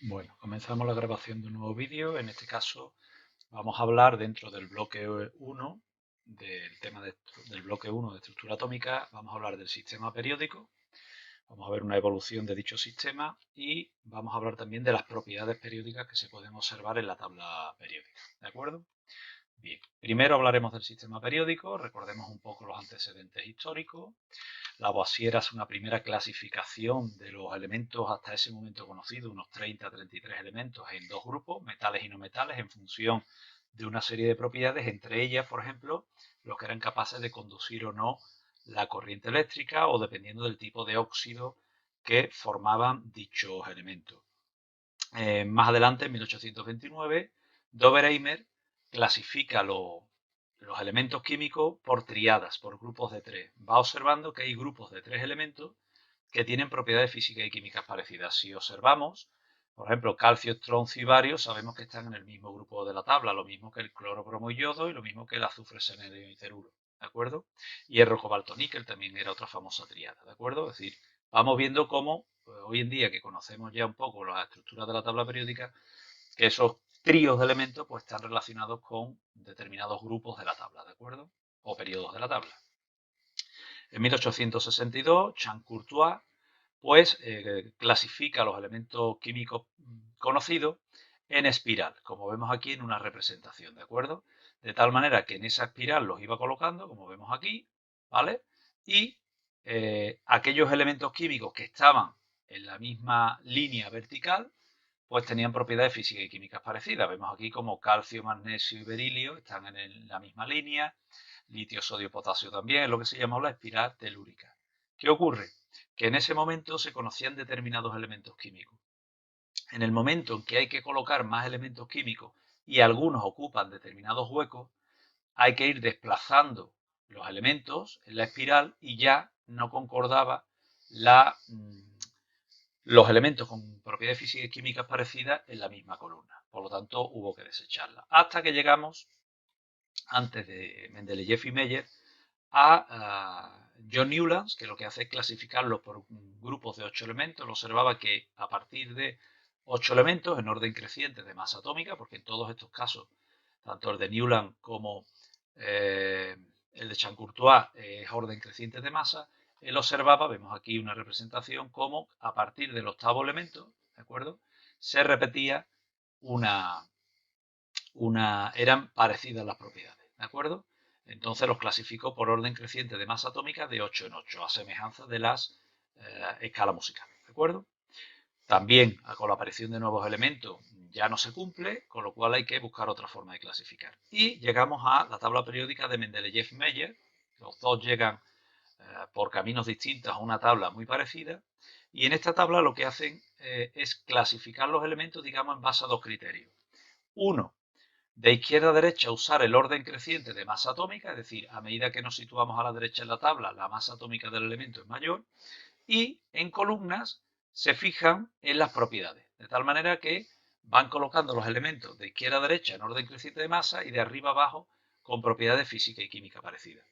Bueno, comenzamos la grabación de un nuevo vídeo. En este caso vamos a hablar dentro del bloque 1, del tema del bloque 1 de estructura atómica, vamos a hablar del sistema periódico, vamos a ver una evolución de dicho sistema y vamos a hablar también de las propiedades periódicas que se pueden observar en la tabla periódica. ¿De acuerdo? Bien, primero hablaremos del sistema periódico, recordemos un poco los antecedentes históricos. Lavoisier hace una primera clasificación de los elementos hasta ese momento conocidos, unos 30-33 elementos, en dos grupos, metales y no metales, en función de una serie de propiedades, entre ellas, por ejemplo, los que eran capaces de conducir o no la corriente eléctrica o dependiendo del tipo de óxido que formaban dichos elementos. Más adelante, en 1829, Dobereimer clasifica los elementos químicos por triadas, por grupos de tres. Va observando que hay grupos de tres elementos que tienen propiedades físicas y químicas parecidas. Si observamos, por ejemplo, calcio, estroncio y bario, sabemos que están en el mismo grupo de la tabla, lo mismo que el cloro, bromo y yodo y lo mismo que el azufre, selenio y teluro, ¿de acuerdo? Hierro, cobalto, níquel también era otra famosa triada, ¿de acuerdo? Es decir, vamos viendo cómo hoy en día que conocemos ya un poco las estructuras de la tabla periódica, que esos tríos de elementos pues están relacionados con determinados grupos de la tabla, ¿de acuerdo? O periodos de la tabla. En 1862, Champ-Courtois pues clasifica los elementos químicos conocidos en espiral, como vemos aquí en una representación, ¿de acuerdo? De tal manera que en esa espiral los iba colocando, como vemos aquí, ¿vale? Y aquellos elementos químicos que estaban en la misma línea vertical, pues tenían propiedades físicas y químicas parecidas. Vemos aquí como calcio, magnesio y berilio están en la misma línea, litio, sodio, potasio también, es lo que se llama la espiral telúrica. ¿Qué ocurre? Que en ese momento se conocían determinados elementos químicos. En el momento en que hay que colocar más elementos químicos y algunos ocupan determinados huecos, hay que ir desplazando los elementos en la espiral y ya no concordaba la, los elementos con propiedades físicas y químicas parecidas en la misma columna. Por lo tanto, hubo que desecharla. Hasta que llegamos, antes de Mendeleev y Meyer, a John Newlands, que lo que hace es clasificarlos por grupos de 8 elementos. Lo observaba que a partir de 8 elementos en orden creciente de masa atómica, porque en todos estos casos, tanto el de Newland como el de Champ-Courtois es orden creciente de masa, él observaba, vemos aquí una representación, como a partir del octavo elemento, ¿de acuerdo? Se repetía eran parecidas las propiedades, ¿de acuerdo? Entonces los clasificó por orden creciente de masa atómica de 8 en 8, a semejanza de las escalas musicales, ¿de acuerdo? También con la aparición de nuevos elementos ya no se cumple, con lo cual hay que buscar otra forma de clasificar. Y llegamos a la tabla periódica de Mendeleev-Meyer. Los dos llegan por caminos distintos a una tabla muy parecida. Y en esta tabla lo que hacen es clasificar los elementos, digamos, en base a dos criterios. Uno, de izquierda a derecha usar el orden creciente de masa atómica, es decir, a medida que nos situamos a la derecha en la tabla, la masa atómica del elemento es mayor, y en columnas se fijan en las propiedades, de tal manera que van colocando los elementos de izquierda a derecha en orden creciente de masa y de arriba a abajo con propiedades físicas y químicas parecidas.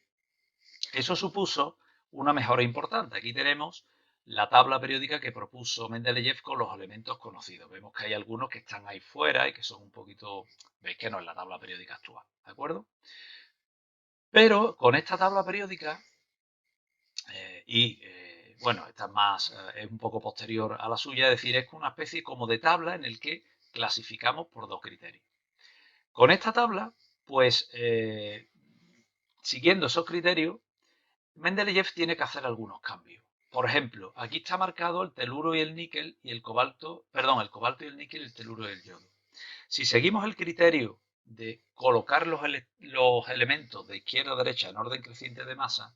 Eso supuso una mejora importante. Aquí tenemos la tabla periódica que propuso Mendeleev con los elementos conocidos. Vemos que hay algunos que están ahí fuera y que son un poquito, veis que no es la tabla periódica actual, ¿de acuerdo? Pero con esta tabla periódica bueno, esta es más, es un poco posterior a la suya, es decir, es una especie como de tabla en el que clasificamos por dos criterios. Con esta tabla, pues, siguiendo esos criterios, Mendeleev tiene que hacer algunos cambios. Por ejemplo, aquí está marcado el teluro y el níquel y el cobalto, perdón, el cobalto y el níquel y el teluro y el yodo. Si seguimos el criterio de colocar los elementos de izquierda a derecha en orden creciente de masa,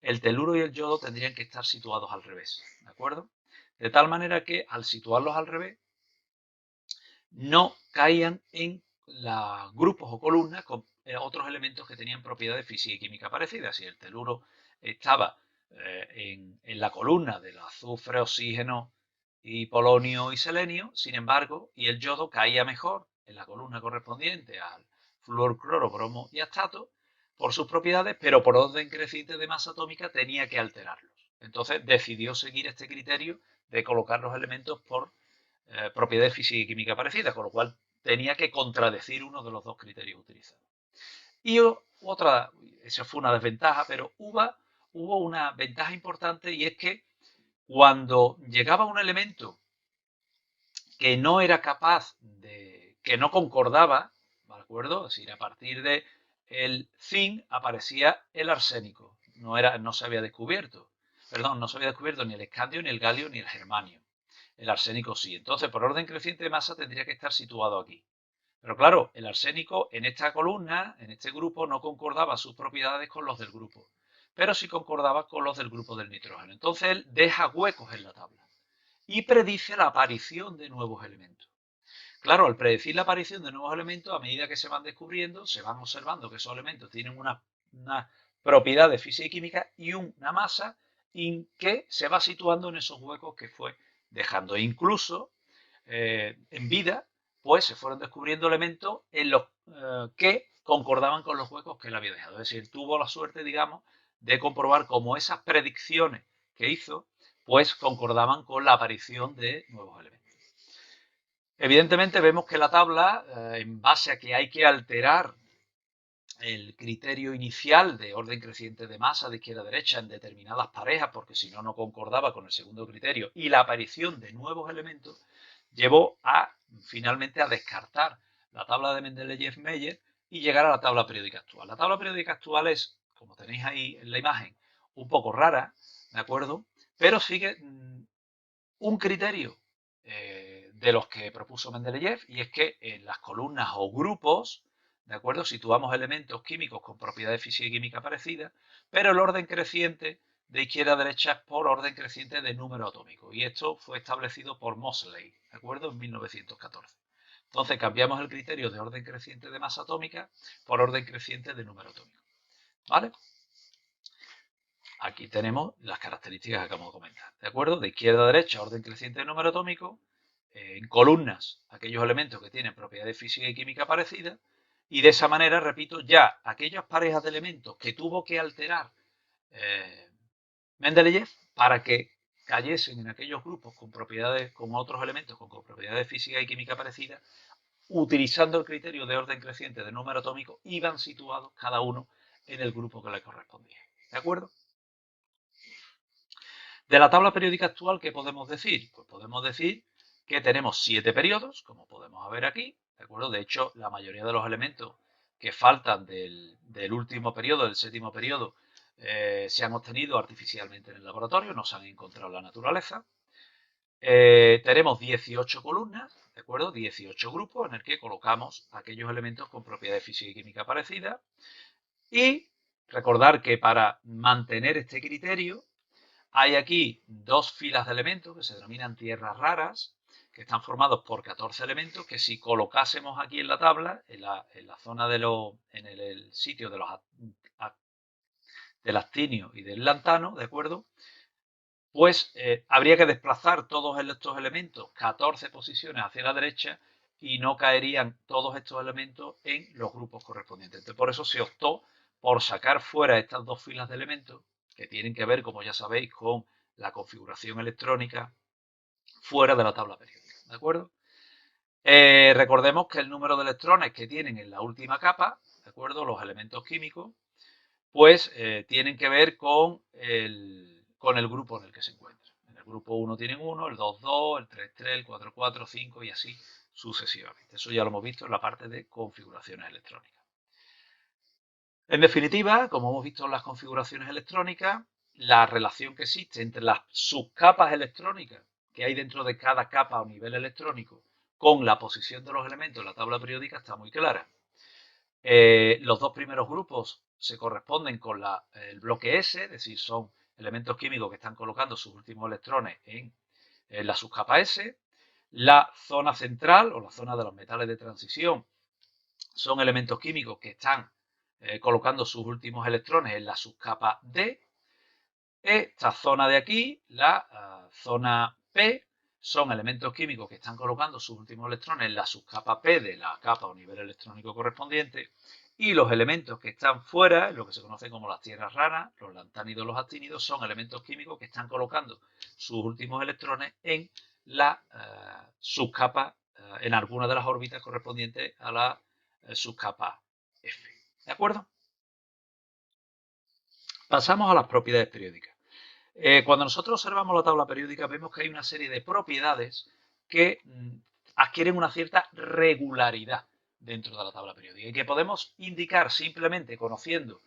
el teluro y el yodo tendrían que estar situados al revés, ¿de acuerdo? De tal manera que al situarlos al revés, no caían en los grupos o columnas con otros elementos que tenían propiedades físicas y químicas parecidas. Si el teluro estaba en la columna del azufre, oxígeno y polonio y selenio, sin embargo, y el yodo caía mejor en la columna correspondiente al flúor, cloro, bromo y astato por sus propiedades, pero por orden creciente de masa atómica tenía que alterarlos. Entonces decidió seguir este criterio de colocar los elementos por propiedades física y química parecidas, con lo cual tenía que contradecir uno de los dos criterios utilizados. Y otra, esa fue una desventaja, pero hubo una ventaja importante, y es que cuando llegaba un elemento que no era capaz de, que no concordaba, ¿de acuerdo? Es decir, a partir de el zinc aparecía el arsénico, no se había descubierto, perdón, no se había descubierto ni el escandio, ni el galio, ni el germanio. El arsénico sí. Entonces, por orden creciente de masa, tendría que estar situado aquí. Pero claro, el arsénico en esta columna, en este grupo, no concordaba sus propiedades con los del grupo, pero sí concordaba con los del grupo del nitrógeno. Entonces, él deja huecos en la tabla y predice la aparición de nuevos elementos. Claro, al predecir la aparición de nuevos elementos, a medida que se van descubriendo, se van observando que esos elementos tienen una propiedades física y química y una masa que se va situando en esos huecos que fue dejando. E incluso en vida, pues se fueron descubriendo elementos en los que concordaban con los huecos que él había dejado. Es decir, tuvo la suerte, digamos, de comprobar cómo esas predicciones que hizo, pues concordaban con la aparición de nuevos elementos. Evidentemente vemos que la tabla, en base a que hay que alterar el criterio inicial de orden creciente de masa de izquierda a derecha en determinadas parejas, porque si no, no concordaba con el segundo criterio, y la aparición de nuevos elementos, llevó finalmente a descartar la tabla de Mendeleev-Meyer y llegar a la tabla periódica actual. La tabla periódica actual es, como tenéis ahí en la imagen, un poco rara, ¿de acuerdo? Pero sigue un criterio de los que propuso Mendeleev, y es que en las columnas o grupos, ¿de acuerdo?, situamos elementos químicos con propiedades física y química parecidas, pero el orden creciente de izquierda a derecha es por orden creciente de número atómico, y esto fue establecido por Moseley, ¿de acuerdo?, en 1914. Entonces cambiamos el criterio de orden creciente de masa atómica por orden creciente de número atómico, ¿vale? Aquí tenemos las características que acabamos de comentar, ¿de acuerdo? De izquierda a derecha, orden creciente de número atómico, en columnas, aquellos elementos que tienen propiedades físicas y químicas parecidas, y de esa manera, repito, ya aquellas parejas de elementos que tuvo que alterar Mendeleev para que cayesen en aquellos grupos con propiedades, con otros elementos con propiedades físicas y químicas parecidas, utilizando el criterio de orden creciente de número atómico, iban situados cada uno en el grupo que le correspondía, ¿de acuerdo? De la tabla periódica actual, ¿qué podemos decir? Pues podemos decir que tenemos 7 periodos, como podemos ver aquí, ¿de acuerdo? De hecho, la mayoría de los elementos que faltan del último periodo, del séptimo periodo, se han obtenido artificialmente en el laboratorio, no se han encontrado en la naturaleza. Tenemos 18 columnas, ¿de acuerdo? 18 grupos en el que colocamos aquellos elementos con propiedades físicas y químicas parecidas. Y recordar que para mantener este criterio, hay aquí dos filas de elementos que se denominan tierras raras, que están formados por 14 elementos que si colocásemos aquí en la tabla, en la zona en el sitio de del actinio y del lantano, ¿de acuerdo? Pues habría que desplazar todos estos elementos 14 posiciones hacia la derecha y no caerían todos estos elementos en los grupos correspondientes. Entonces, por eso se optó por sacar fuera estas dos filas de elementos que tienen que ver, como ya sabéis, con la configuración electrónica fuera de la tabla periódica, ¿de acuerdo? Recordemos que el número de electrones que tienen en la última capa, ¿de acuerdo?, los elementos químicos, pues tienen que ver con el grupo en el que se encuentran. En el grupo 1 tienen 1, el 2, 2, el 3, 3, el 4, 4, 5 y así sucesivamente. Eso ya lo hemos visto en la parte de configuraciones electrónicas. En definitiva, como hemos visto en las configuraciones electrónicas, la relación que existe entre las subcapas electrónicas que hay dentro de cada capa o nivel electrónico con la posición de los elementos en la tabla periódica está muy clara. Los dos primeros grupos se corresponden con el bloque S, es decir, son elementos químicos que están colocando sus últimos electrones en la subcapa S. La zona central o la zona de los metales de transición son elementos químicos que están colocando sus últimos electrones en la subcapa D. Esta zona de aquí, la zona P, son elementos químicos que están colocando sus últimos electrones en la subcapa P de la capa o nivel electrónico correspondiente. Y los elementos que están fuera, lo que se conoce como las tierras raras, los lantánidos, los actínidos, son elementos químicos que están colocando sus últimos electrones en la subcapa en alguna de las órbitas correspondientes a la subcapa F. ¿De acuerdo? Pasamos a las propiedades periódicas. Cuando nosotros observamos la tabla periódica vemos que hay una serie de propiedades que adquieren una cierta regularidad dentro de la tabla periódica y que podemos indicar simplemente conociendo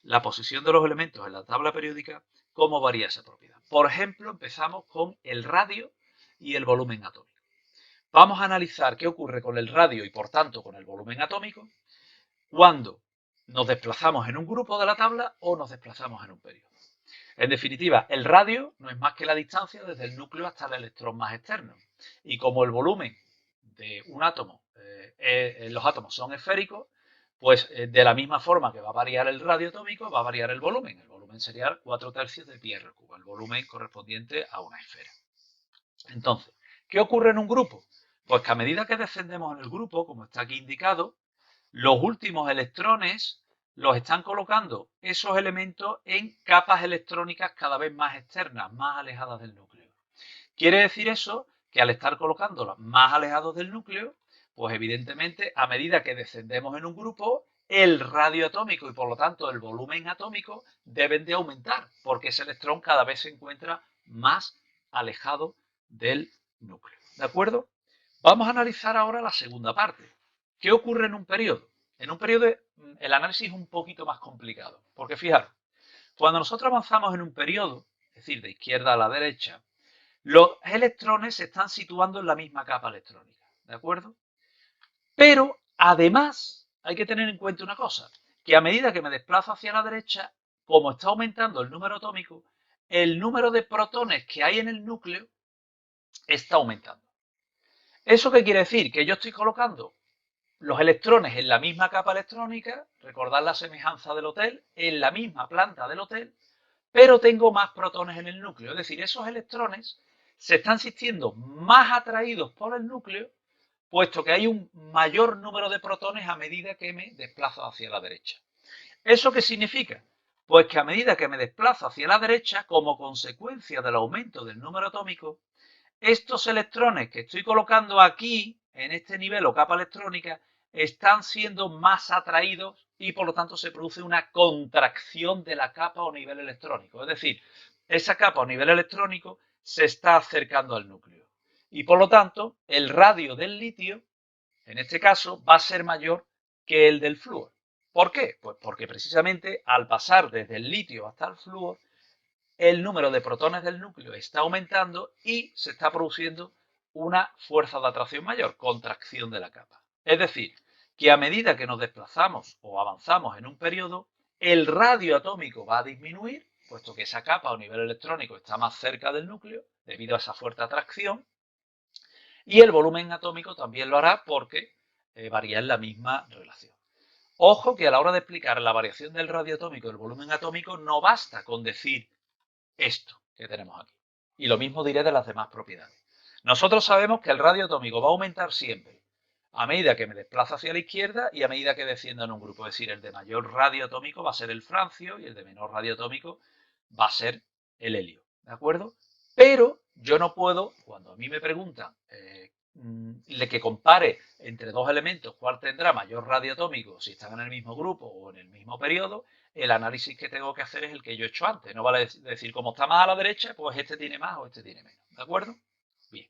la posición de los elementos en la tabla periódica cómo varía esa propiedad. Por ejemplo, empezamos con el radio y el volumen atómico. Vamos a analizar qué ocurre con el radio y por tanto con el volumen atómico cuando nos desplazamos en un grupo de la tabla o nos desplazamos en un periodo. En definitiva, el radio no es más que la distancia desde el núcleo hasta el electrón más externo. Y como el volumen de un átomo, los átomos son esféricos, pues de la misma forma que va a variar el radio atómico, va a variar el volumen. El volumen sería 4/3 de pi r cubo, el volumen correspondiente a una esfera. Entonces, ¿qué ocurre en un grupo? Pues que a medida que descendemos en el grupo, como está aquí indicado, los últimos electrones los están colocando esos elementos en capas electrónicas cada vez más externas, más alejadas del núcleo. Quiere decir eso que al estar colocándolas más alejados del núcleo, pues evidentemente a medida que descendemos en un grupo, el radio atómico y por lo tanto el volumen atómico deben de aumentar, porque ese electrón cada vez se encuentra más alejado del núcleo. ¿De acuerdo? Vamos a analizar ahora la segunda parte. ¿Qué ocurre en un periodo? En un periodo el análisis es un poquito más complicado, porque fijaros, cuando nosotros avanzamos en un periodo, es decir, de izquierda a la derecha, los electrones se están situando en la misma capa electrónica, ¿de acuerdo? Pero, además, hay que tener en cuenta una cosa, que a medida que me desplazo hacia la derecha, como está aumentando el número atómico, el número de protones que hay en el núcleo está aumentando. ¿Eso qué quiere decir? Que yo estoy colocando los electrones en la misma capa electrónica, recordad la semejanza del hotel, en la misma planta del hotel, pero tengo más protones en el núcleo. Es decir, esos electrones se están sintiendo más atraídos por el núcleo, puesto que hay un mayor número de protones a medida que me desplazo hacia la derecha. ¿Eso qué significa? Pues que a medida que me desplazo hacia la derecha, como consecuencia del aumento del número atómico, estos electrones que estoy colocando aquí, en este nivel o capa electrónica, están siendo más atraídos y por lo tanto se produce una contracción de la capa o nivel electrónico. Es decir, esa capa o nivel electrónico se está acercando al núcleo. Y por lo tanto, el radio del litio, en este caso, va a ser mayor que el del flúor. ¿Por qué? Pues porque precisamente al pasar desde el litio hasta el flúor, el número de protones del núcleo está aumentando y se está produciendo una fuerza de atracción mayor, contracción de la capa. Es decir, que a medida que nos desplazamos o avanzamos en un periodo, el radio atómico va a disminuir, puesto que esa capa o nivel electrónico está más cerca del núcleo debido a esa fuerte atracción, y el volumen atómico también lo hará porque varía en la misma relación. Ojo que a la hora de explicar la variación del radio atómico y del volumen atómico no basta con decir esto que tenemos aquí. Y lo mismo diré de las demás propiedades. Nosotros sabemos que el radio atómico va a aumentar siempre a medida que me desplazo hacia la izquierda y a medida que descienda en un grupo. Es decir, el de mayor radio atómico va a ser el francio y el de menor radio atómico va a ser el helio. ¿De acuerdo? Pero yo no puedo, cuando a mí me preguntan que compare entre dos elementos cuál tendrá mayor radio atómico si están en el mismo grupo o en el mismo periodo, el análisis que tengo que hacer es el que yo he hecho antes. No vale decir, como está más a la derecha, pues este tiene más o este tiene menos. ¿De acuerdo? Bien.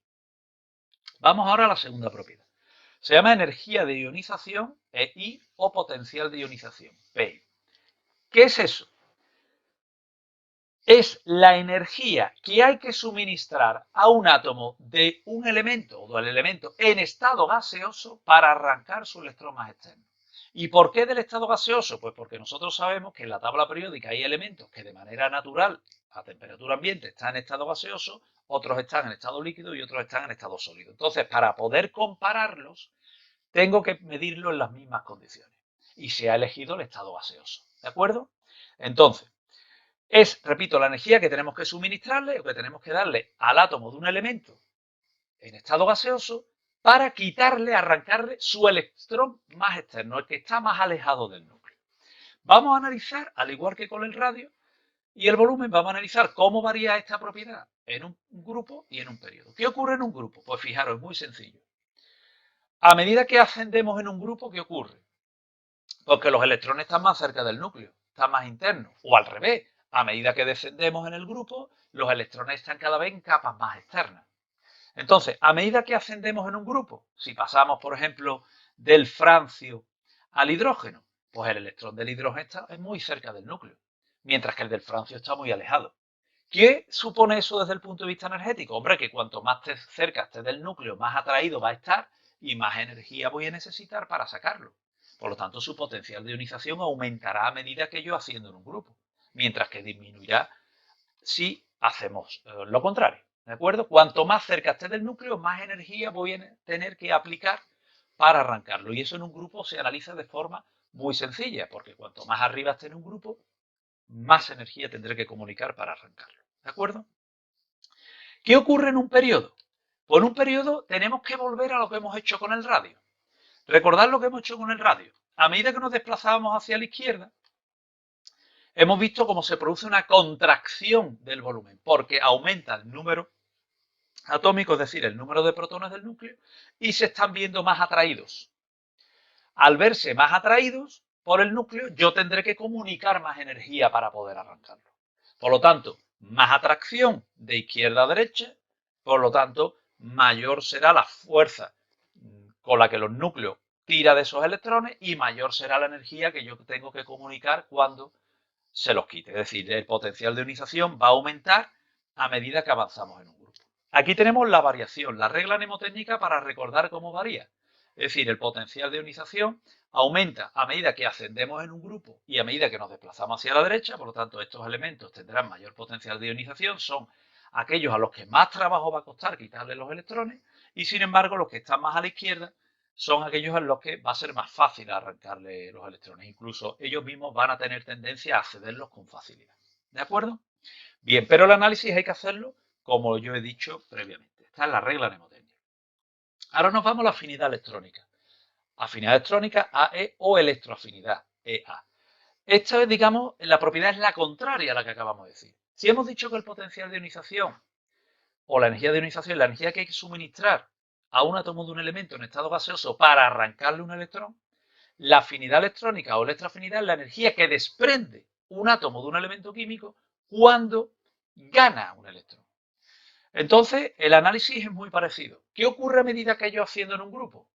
Vamos ahora a la segunda propiedad. Se llama energía de ionización I o potencial de ionización, PI. ¿Qué es eso? Es la energía que hay que suministrar a un átomo de un elemento o del elemento en estado gaseoso para arrancar su electrón más externo. ¿Y por qué del estado gaseoso? Pues porque nosotros sabemos que en la tabla periódica hay elementos que de manera natural, a temperatura ambiente, están en estado gaseoso, otros están en estado líquido y otros están en estado sólido. Entonces, para poder compararlos, tengo que medirlo en las mismas condiciones. Y se ha elegido el estado gaseoso. ¿De acuerdo? Entonces, es, repito, la energía que tenemos que suministrarle o que tenemos que darle al átomo de un elemento en estado gaseoso para quitarle, arrancarle su electrón más externo, el que está más alejado del núcleo. Vamos a analizar, al igual que con el radio, Y el volumen, vamos a analizar cómo varía esta propiedad en un grupo y en un periodo. ¿Qué ocurre en un grupo? Pues fijaros, es muy sencillo. A medida que ascendemos en un grupo, ¿qué ocurre? Porque los electrones están más cerca del núcleo, están más internos. O al revés, a medida que descendemos en el grupo, los electrones están cada vez en capas más externas. Entonces, a medida que ascendemos en un grupo, si pasamos, por ejemplo, del francio al hidrógeno, pues el electrón del hidrógeno está muy cerca del núcleo, mientras que el del francio está muy alejado. ¿Qué supone eso desde el punto de vista energético? Hombre, que cuanto más cerca esté del núcleo, más atraído va a estar y más energía voy a necesitar para sacarlo. Por lo tanto, su potencial de ionización aumentará a medida que yo asciendo en un grupo, mientras que disminuirá si hacemos lo contrario. ¿De acuerdo? Cuanto más cerca esté del núcleo, más energía voy a tener que aplicar para arrancarlo. Y eso en un grupo se analiza de forma muy sencilla, porque cuanto más arriba esté en un grupo, más energía tendré que comunicar para arrancarlo. ¿De acuerdo? ¿Qué ocurre en un periodo? Pues en un periodo tenemos que volver a lo que hemos hecho con el radio. Recordad lo que hemos hecho con el radio. A medida que nos desplazábamos hacia la izquierda, hemos visto cómo se produce una contracción del volumen, porque aumenta el número atómico, es decir, el número de protones del núcleo, y se están viendo más atraídos. Al verse más atraídos por el núcleo, yo tendré que comunicar más energía para poder arrancarlo. Por lo tanto, más atracción de izquierda a derecha, por lo tanto, mayor será la fuerza con la que los núcleos tiran de esos electrones y mayor será la energía que yo tengo que comunicar cuando se los quite. Es decir, el potencial de ionización va a aumentar a medida que avanzamos en un grupo. Aquí tenemos la variación, la regla mnemotécnica para recordar cómo varía. Es decir, el potencial de ionización aumenta a medida que ascendemos en un grupo y a medida que nos desplazamos hacia la derecha. Por lo tanto, estos elementos tendrán mayor potencial de ionización. Son aquellos a los que más trabajo va a costar quitarle los electrones y, sin embargo, los que están más a la izquierda son aquellos en los que va a ser más fácil arrancarle los electrones. Incluso ellos mismos van a tener tendencia a cederlos con facilidad. ¿De acuerdo? Bien, pero el análisis hay que hacerlo como yo he dicho previamente. Esta es la regla mnemotécnica. Ahora nos vamos a la afinidad electrónica. Afinidad electrónica AE o electroafinidad EA. Esta, digamos, la propiedad es la contraria a la que acabamos de decir. Si hemos dicho que el potencial de ionización o la energía de ionización, la energía que hay que suministrar a un átomo de un elemento en estado gaseoso para arrancarle un electrón, la afinidad electrónica o electroafinidad es la energía que desprende un átomo de un elemento químico cuando gana un electrón. Entonces, el análisis es muy parecido. ¿Qué ocurre a medida que yo asciendo en un grupo?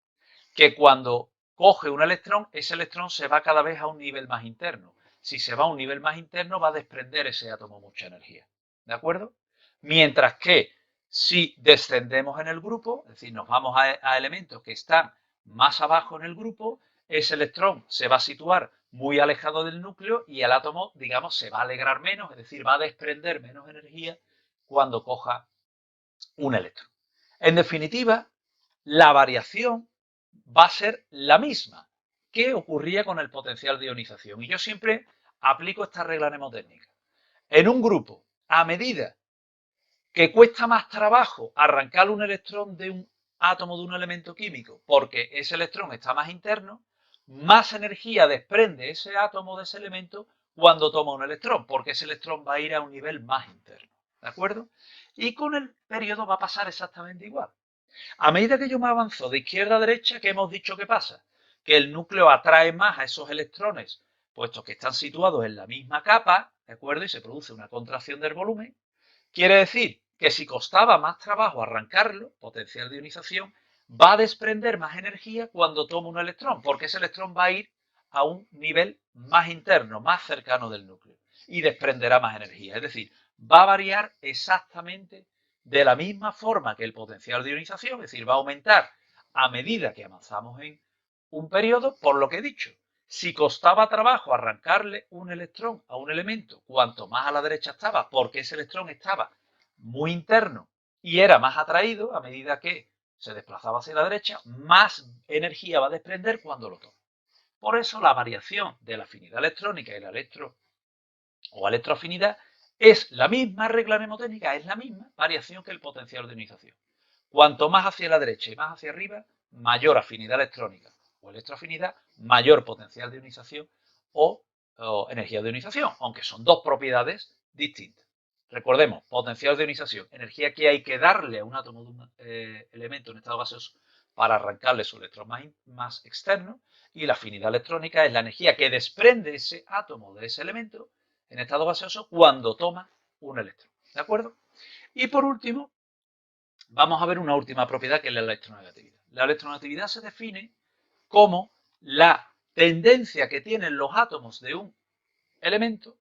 Que cuando coge un electrón, ese electrón se va cada vez a un nivel más interno. Si se va a un nivel más interno, va a desprender ese átomo mucha energía. ¿De acuerdo? Mientras que si descendemos en el grupo, es decir, nos vamos a elementos que están más abajo en el grupo, ese electrón se va a situar muy alejado del núcleo y el átomo, digamos, se va a alegrar menos, es decir, va a desprender menos energía cuando coja un electrón. En definitiva, la variación va a ser la misma que ocurría con el potencial de ionización. Y yo siempre aplico esta regla mnemotécnica. En un grupo, a medida que cuesta más trabajo arrancar un electrón de un átomo de un elemento químico, porque ese electrón está más interno, más energía desprende ese átomo de ese elemento cuando toma un electrón, porque ese electrón va a ir a un nivel más interno. ¿De acuerdo? Y con el periodo va a pasar exactamente igual. A medida que yo me avanzo de izquierda a derecha, ¿qué hemos dicho que pasa? Que el núcleo atrae más a esos electrones, puesto que están situados en la misma capa, ¿de acuerdo? Y se produce una contracción del volumen. Quiere decir que si costaba más trabajo arrancarlo, potencial de ionización, va a desprender más energía cuando toma un electrón, porque ese electrón va a ir a un nivel más interno, más cercano del núcleo, y desprenderá más energía. Es decir, va a variar exactamente de la misma forma que el potencial de ionización, es decir, va a aumentar a medida que avanzamos en un periodo, por lo que he dicho. Si costaba trabajo arrancarle un electrón a un elemento, cuanto más a la derecha estaba, porque ese electrón estaba muy interno y era más atraído a medida que se desplazaba hacia la derecha, más energía va a desprender cuando lo toma. Por eso la variación de la afinidad electrónica y la electroafinidad es la misma regla mnemotécnica, es la misma variación que el potencial de ionización. Cuanto más hacia la derecha y más hacia arriba, mayor afinidad electrónica o electroafinidad, mayor potencial de ionización o energía de ionización, aunque son dos propiedades distintas. Recordemos, potencial de ionización, energía que hay que darle a un átomo de un elemento en estado gaseoso para arrancarle su electrón más externo, y la afinidad electrónica es la energía que desprende ese átomo de ese elemento en estado gaseoso cuando toma un electrón. ¿De acuerdo? Y por último, vamos a ver una última propiedad que es la electronegatividad. La electronegatividad se define como la tendencia que tienen los átomos de un elemento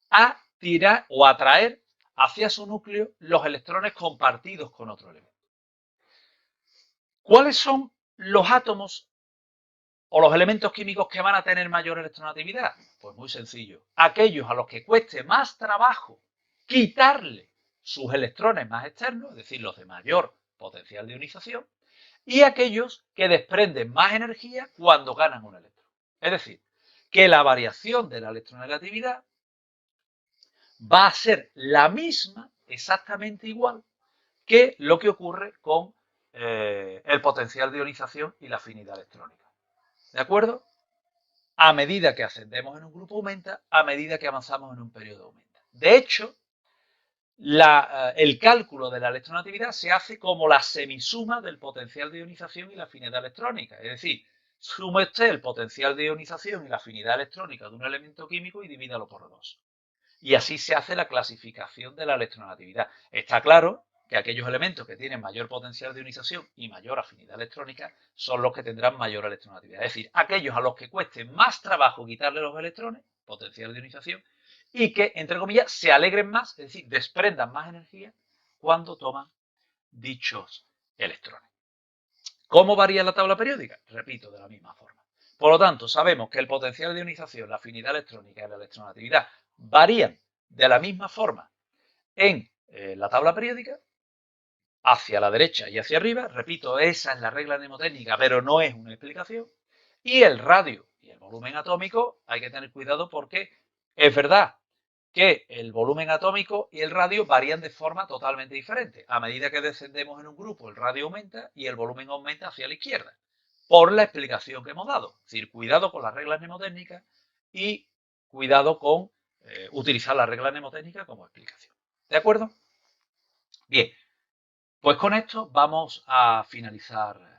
a tirar o atraer hacia su núcleo los electrones compartidos con otro elemento. ¿Cuáles son los átomos o los elementos químicos que van a tener mayor electronegatividad? Pues muy sencillo. Aquellos a los que cueste más trabajo quitarle sus electrones más externos, es decir, los de mayor potencial de ionización, y aquellos que desprenden más energía cuando ganan un electrón. Es decir, que la variación de la electronegatividad va a ser la misma, exactamente igual, que lo que ocurre con el potencial de ionización y la afinidad electrónica. ¿De acuerdo? A medida que ascendemos en un grupo aumenta, a medida que avanzamos en un periodo aumenta. De hecho, el cálculo de la electronegatividad se hace como la semisuma del potencial de ionización y la afinidad electrónica. Es decir, sume usted el potencial de ionización y la afinidad electrónica de un elemento químico y divídalo por 2. Y así se hace la clasificación de la electronegatividad. Está claro que aquellos elementos que tienen mayor potencial de ionización y mayor afinidad electrónica son los que tendrán mayor electronegatividad. Es decir, aquellos a los que cueste más trabajo quitarle los electrones, potencial de ionización, y que, entre comillas, se alegren más, es decir, desprendan más energía cuando toman dichos electrones. ¿Cómo varía la tabla periódica? Repito, de la misma forma. Por lo tanto, sabemos que el potencial de ionización, la afinidad electrónica y la electronegatividad varían de la misma forma en la tabla periódica, hacia la derecha y hacia arriba. Repito, esa es la regla mnemotécnica, pero no es una explicación. Y el radio y el volumen atómico hay que tener cuidado porque es verdad que el volumen atómico y el radio varían de forma totalmente diferente. A medida que descendemos en un grupo, el radio aumenta y el volumen aumenta hacia la izquierda, por la explicación que hemos dado. Es decir, cuidado con las reglas mnemotécnicas y cuidado con utilizar la regla mnemotécnica como explicación. ¿De acuerdo? Bien, pues con esto vamos a finalizar